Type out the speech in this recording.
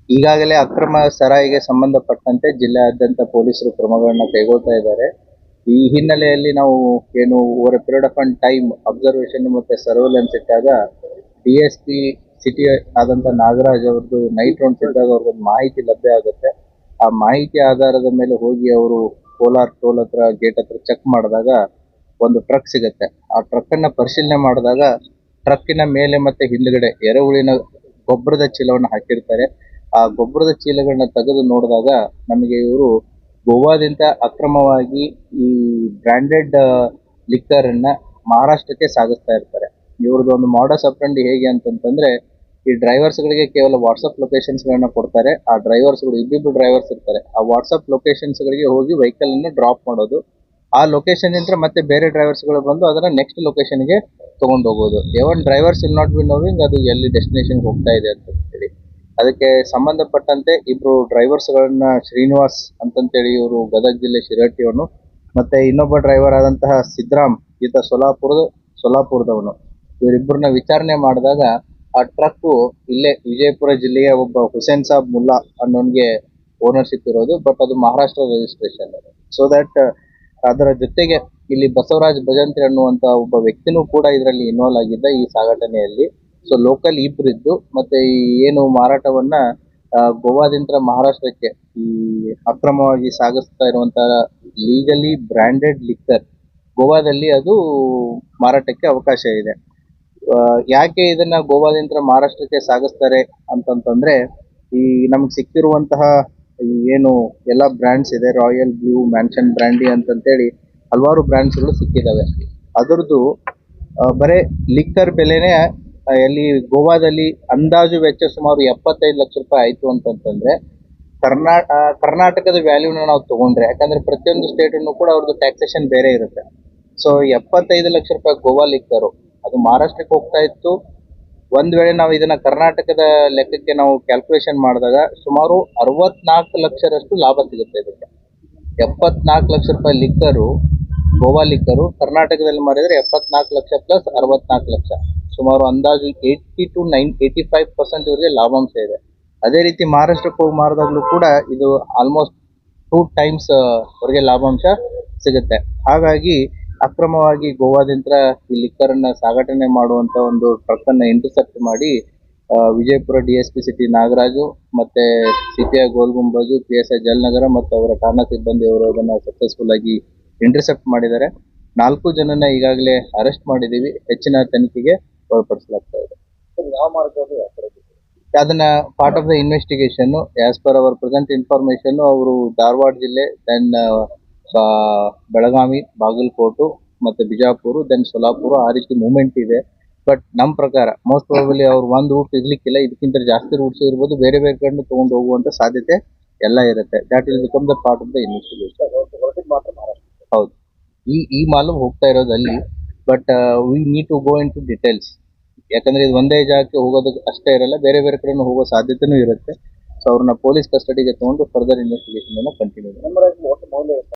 ಈಗಾಗಲೇ ಅಕ್ರಮ ಸರಾಯಿಗೆ ಸಂಬಂಧಪಟ್ಟಂತೆ ಜಿಲ್ಲೆಯಾದ್ಯಂತ ಪೊಲೀಸರು ಕ್ರಮಗಳನ್ನ ಕೈಗೊಳ್ತಾ ಇದ್ದಾರೆ. ಈ ಹಿನ್ನೆಲೆಯಲ್ಲಿ ನಾವು ಏನು over A period of time observation ಮತ್ತೆ ಸರ್ವೆಲೆನ್ಸ್ ಇಟ್ಟಾಗ DSP ಸಿಟಿ ಆದಂತ ನಾಗರಾಜ್ ಅವ್ರದ್ದು ನೈಟ್ ರೌಂಡ್ಸ್ ಇದ್ದಾಗ ಅವ್ರಿಗೊಂದು ಮಾಹಿತಿ ಲಭ್ಯ ಆಗುತ್ತೆ. ಆ ಮಾಹಿತಿ ಆಧಾರದ ಮೇಲೆ ಹೋಗಿ ಅವರು ಕೋಲಾರ್ ಟೋಲ್ ಹತ್ರ ಗೇಟ್ ಹತ್ರ ಚೆಕ್ ಮಾಡಿದಾಗ ಒಂದು ಟ್ರಕ್ ಸಿಗುತ್ತೆ. ಆ ಟ್ರಕ್ ಅನ್ನ ಪರಿಶೀಲನೆ ಮಾಡಿದಾಗ ಟ್ರಕ್ಕಿನ ಮೇಲೆ ಮತ್ತೆ ಹಿಂದ್ಗಡೆ ಎರೆಹುಳಿನ ಗೊಬ್ಬರದ ಚೀಲವನ್ನು ಹಾಕಿರ್ತಾರೆ. ಆ ಗೊಬ್ಬರದ ಚೀಲಗಳನ್ನ ತೆಗೆದು ನೋಡಿದಾಗ ನಮಗೆ ಇವರು ಗೋವಾದಿಂದ ಅಕ್ರಮವಾಗಿ ಈ ಬ್ರಾಂಡೆಡ್ ಲಿಕ್ಕರ್ ಅನ್ನ ಮಹಾರಾಷ್ಟ್ರಕ್ಕೆ ಸಾಗಿಸ್ತಾ ಇರ್ತಾರೆ. ಇವ್ರದ್ದು ಒಂದು ಮಾಡಸ್ ಆಪರೆಂಡಿ ಹೇಗೆ ಅಂತಂದ್ರೆ, ಈ ಡ್ರೈವರ್ಸ್ ಗಳಿಗೆ ಕೇವಲ ವಾಟ್ಸ್ಆಪ್ ಲೊಕೇಶನ್ಸ್ ಗಳನ್ನ ಕೊಡ್ತಾರೆ. ಆ ಡ್ರೈವರ್ಸ್ ಗಳು ಇಬ್ಬಿಬ್ರು ಡ್ರೈವರ್ಸ್ ಇರ್ತಾರೆ. ಆ ವಾಟ್ಸ್ಆಪ್ ಲೊಕೇಶನ್ಸ್ ಗಳಿಗೆ ಹೋಗಿ ವೆಹಿಕಲ್ ಅನ್ನು ಡ್ರಾಪ್ ಮಾಡೋದು. ಆ ಲೊಕೇಶನ್ ಇಂದ ಮತ್ತೆ ಬೇರೆ ಡ್ರೈವರ್ಸ್ ಗಳು ಬಂದು ಅದನ್ನ ನೆಕ್ಸ್ಟ್ ಲೊಕೇಶನ್ ಗೆ ತಗೊಂಡು ಹೋಗೋದು. ಎವನ್ drivers will not be knowing ಅದು ಎಲ್ಲಿ ಡೆಸ್ಟಿನೇಷನ್ ಹೋಗ್ತಾ ಇದೆ ಅಂತ ಹೇಳಿ. ಅದಕ್ಕೆ ಸಂಬಂಧಪಟ್ಟಂತೆ ಇಬ್ರು ಡ್ರೈವರ್ಸ್ ಗಳನ್ನ ಶ್ರೀನಿವಾಸ್ ಅಂತಂತೇಳಿ ಇವರು ಗದಗ ಜಿಲ್ಲೆ ಶಿರಹಟ್ಟಿಯವನು, ಮತ್ತೆ ಇನ್ನೊಬ್ಬ ಡ್ರೈವರ್ ಆದಂತಹ ಸಿದ್ದರಾಮ್ ಈತ ಸೊಲಾಪುರದವನು. ಇವರಿಬ್ಬರನ್ನ ವಿಚಾರಣೆ ಮಾಡಿದಾಗ ಆ ಟ್ರಕ್ ಇಲ್ಲೇ ವಿಜಯಪುರ ಜಿಲ್ಲೆಯ ಒಬ್ಬ ಹುಸೇನ್ ಸಾಬ್ ಮುಲ್ಲಾ ಅನ್ನೋನ್ಗೆ ಓನರ್ಶಿಪ್ ಇರೋದು. ಬಟ್ ಅದು ಮಹಾರಾಷ್ಟ್ರ ರಿಜಿಸ್ಟ್ರೇಷನ್. ಸೊ ದಟ್ ಅದರ ಜೊತೆಗೆ ಇಲ್ಲಿ ಬಸವರಾಜ್ ಭಜಂತ್ರಿ ಅನ್ನುವಂತ ಒಬ್ಬ ವ್ಯಕ್ತಿನೂ ಕೂಡ ಇದರಲ್ಲಿ ಇನ್ವಾಲ್ವ್ ಆಗಿದ್ದ ಈ ಸಾಗಾಟನೆಯಲ್ಲಿ. ಸೊ ಲೋಕಲ್ ಇಬ್ಬರಿದ್ದು ಮತ್ತೆ ಈ ಏನು ಮಾರಾಟವನ್ನ ಗೋವಾದಿಂದ ಮಹಾರಾಷ್ಟ್ರಕ್ಕೆ ಈ ಅಕ್ರಮವಾಗಿ ಸಾಗಿಸ್ತಾ ಇರುವಂತಹ ಲೀಗಲಿ ಬ್ರಾಂಡೆಡ್ ಲಿಕ್ಕರ್ ಗೋವಾದಲ್ಲಿ ಅದು ಮಾರಾಟಕ್ಕೆ ಅವಕಾಶ ಇದೆ. ಯಾಕೆ ಇದನ್ನ ಗೋವಾದಿಂದ ಮಹಾರಾಷ್ಟ್ರಕ್ಕೆ ಸಾಗಿಸ್ತಾರೆ ಅಂತಂತಂದ್ರೆ, ಈ ನಮ್ಗೆ ಸಿಕ್ಕಿರುವಂತಹ ಏನು ಎಲ್ಲಾ ಬ್ರ್ಯಾಂಡ್ಸ್ ಇದೆ, ರಾಯಲ್ ಬ್ಲೂ, ಮ್ಯಾನ್ಷನ್ ಬ್ರ್ಯಾಂಡಿ ಅಂತಂತೇಳಿ ಹಲವಾರು ಬ್ರ್ಯಾಂಡ್ಸ್ ಗಳು ಸಿಕ್ಕಿದಾವೆ. ಅದರದ್ದು ಬರೇ ಲಿಕ್ಕರ್ ಬೆಲೆನೇ ಎಲ್ಲಿ ಗೋವಾದಲ್ಲಿ ಅಂದಾಜು ವೆಚ್ಚ ಸುಮಾರು 75 ಲಕ್ಷ ರೂಪಾಯಿ ಆಯ್ತು ಅಂತಂತಂದ್ರೆ, ಕರ್ನಾಟಕದ ವ್ಯಾಲ್ಯೂನ ನಾವು ತಗೊಂಡ್ರೆ, ಯಾಕಂದ್ರೆ ಪ್ರತಿಯೊಂದು ಸ್ಟೇಟ್ ಅನ್ನು ಕೂಡ ಅವ್ರದ್ದು ಟ್ಯಾಕ್ಸೇಷನ್ ಬೇರೆ ಇರುತ್ತೆ. ಸೊ 75 ಲಕ್ಷ ರೂಪಾಯಿ ಗೋವಾ ಲಿಕ್ಕರು ಅದು ಮಹಾರಾಷ್ಟ್ರಕ್ಕೆ ಹೋಗ್ತಾ ಇತ್ತು. ಒಂದ್ ವೇಳೆ ನಾವು ಇದನ್ನ ಕರ್ನಾಟಕದ ಲೆಕ್ಕಕ್ಕೆ ನಾವು ಕ್ಯಾಲ್ಕುಲೇಷನ್ ಮಾಡಿದಾಗ ಸುಮಾರು 64 ಲಕ್ಷರಷ್ಟು ಲಾಭ ಸಿಗುತ್ತೆ ಇದಕ್ಕೆ. 74 ಲಕ್ಷ ರೂಪಾಯಿ ಲಿಕ್ಕರು, ಗೋವಾ ಲಿಕ್ಕರು ಕರ್ನಾಟಕದಲ್ಲಿ ಮಾರಿದ್ರೆ 74 ಲಕ್ಷ ಪ್ಲಸ್ 64 ಲಕ್ಷ, ಸುಮಾರು ಅಂದಾಜು 80 to 85% ಇವರಿಗೆ ಲಾಭಾಂಶ ಇದೆ. ಅದೇ ರೀತಿ ಮಹಾರಾಷ್ಟ್ರಕ್ಕೆ ಹೋಗಿ ಮಾರಿದಾಗ್ಲೂ ಕೂಡ ಇದು ಆಲ್ಮೋಸ್ಟ್ 2 ಟೈಮ್ಸ್ ಅವರಿಗೆ ಲಾಭಾಂಶ ಸಿಗುತ್ತೆ. ಹಾಗಾಗಿ ಅಕ್ರಮವಾಗಿ ಗೋವಾದಿಂದ ಈ ಲಿಕ್ಕರ್ ಅನ್ನ ಸಾಗಾಟನೆ ಮಾಡುವಂತ ಒಂದು ಟ್ರಕ್ ಅನ್ನ ಇಂಟರ್ಸೆಪ್ಟ್ ಮಾಡಿ ವಿಜಯಪುರ DSP ಸಿಟಿ ನಾಗರಾಜು ಮತ್ತೆ CPI ಗೋಲ್ಗುಂಬಾಜು, PSI ಜಲನಗರ ಮತ್ತು ಅವರ ಠಾಣಾ ಸಿಬ್ಬಂದಿ ಅವರು ಅದನ್ನ ಸಕ್ಸಸ್ಫುಲ್ ಆಗಿ ಇಂಟರ್ಸೆಪ್ಟ್ ಮಾಡಿದ್ದಾರೆ. 4 ಜನನ ಈಗಾಗಲೇ ಅರೆಸ್ಟ್ ಮಾಡಿದೀವಿ. ಹೆಚ್ಚಿನ ತನಿಖೆಗೆ ಒಳಪಡಿಸಲಾಗ್ತಾ ಇದೆ. ಅದನ್ನ part of the investigation as per our present information ಅವರು ಧಾರವಾಡ ಜಿಲ್ಲೆ, ದೆನ್ ಬೆಳಗಾವಿ, ಬಾಗಲಕೋಟು ಮತ್ತೆ ಬಿಜಾಪುರ, ದೆನ್ ಸೊಲಾಪುರ, ಆ ರೀತಿ ಮೂವ್ಮೆಂಟ್ ಇದೆ. ಬಟ್ ನಮ್ಮ ಪ್ರಕಾರ ಮೋಸ್ಟ್ ಪ್ರಾಬಬ್ಲಿ ಅವ್ರು ಒಂದು ರೂಟ್ ಇರ್ಲಿಕ್ಕಿಲ್ಲ, ಇದಕ್ಕಿಂತ ಜಾಸ್ತಿ ರೂಟ್ಸ್ ಇರ್ಬೋದು. ಬೇರೆ ಬೇರೆ ಕಡೆ ತಗೊಂಡು ಹೋಗುವಂತ ಸಾಧ್ಯತೆ ಎಲ್ಲ ಇರುತ್ತೆ. That will become the part of the investigation. ಹೌದು, ಈ ಮಾಲು ಹೋಗ್ತಾ ಇರೋದು ಅಲ್ಲಿ. But we need to go into details. ಯಾಕಂದ್ರೆ ಇದು ಒಂದೇ ಜಾಗಕ್ಕೆ ಹೋಗೋದು ಅಷ್ಟೇ ಇರಲ್ಲ, ಬೇರೆ ಬೇರೆ ಕಡೆ ಹೋಗೋ ಸಾಧ್ಯತೆನೂ ಇರುತ್ತೆ. ಸೊ ಅವ್ರನ್ನ ಪೊಲೀಸ್ ಕಸ್ಟಡಿಗೆ ತಗೊಂಡು ಫರ್ದರ್ ಇನ್ವೆಸ್ಟಿಗೇಷನ್ ಅನ್ನ ಕಂಟಿನ್ಯೂ